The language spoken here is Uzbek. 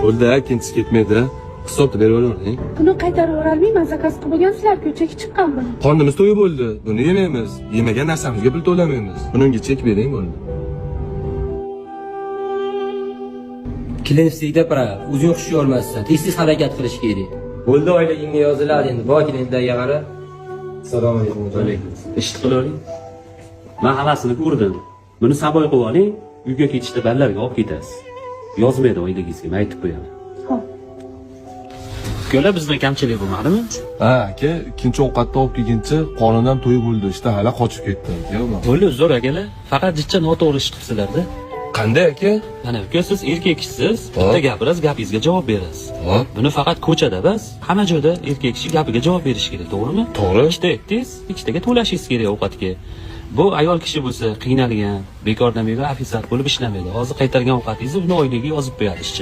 Bo'ldi, ikkinchisi ketmaydi. Hisobni berib olavering. Buni qaytarib yuborolmayman, zakaz qilib bo'lgansizlar-ku, cheki chiqqan buni. Qornimiz to'yib bo'ldi. Buni yemaymiz. Yemagan narsamizga pul to'lamaymiz. Buningga chek bering bo'ldi. Klientlikda para, o'zing hushi olmassan, tez harakat qilish kerak. Bo'ldi, oilangga yoziladi endi. Bor klientlarga qara. Assalomu alaykum. Eshit qilavering. Men hammasini ko'rdim. Buni saboy qilib oling, uyga ketishda ballarga olib ketasiz. Yozmaydi oilangizga, men aytib qo'yaman. Xo'p. Ko'la bizda kamchilik bo'lmadimi? Ha, aka, ikkinchi ovqatni olib kelguncha qornim ham to'yib bo'ldi. Ishtahala qochib ketdi. Bo'ldi, zo'r akalar. Faqat jichcha noto'g'ri ish qilibsizlar-da. Qanday aka? Mana uka, siz erkak kishisiz, bitta gapingiz gapingizga javob berasiz. Buni faqat ko'chada emas, hamma joyda erkak kishi gapiga javob berish kerak, to'g'rimi? To'g'ri. Ikkita aytdingiz, ikkitaga to'lashingiz kerak ovqatga. Bu ayol kishi bo'lsa qiynalgan, bekordan beri ofisar bo'lib ishlamaydi. Hozir qaytargan ovqatingizni uni oilaga yozib qo'yadi ishchi.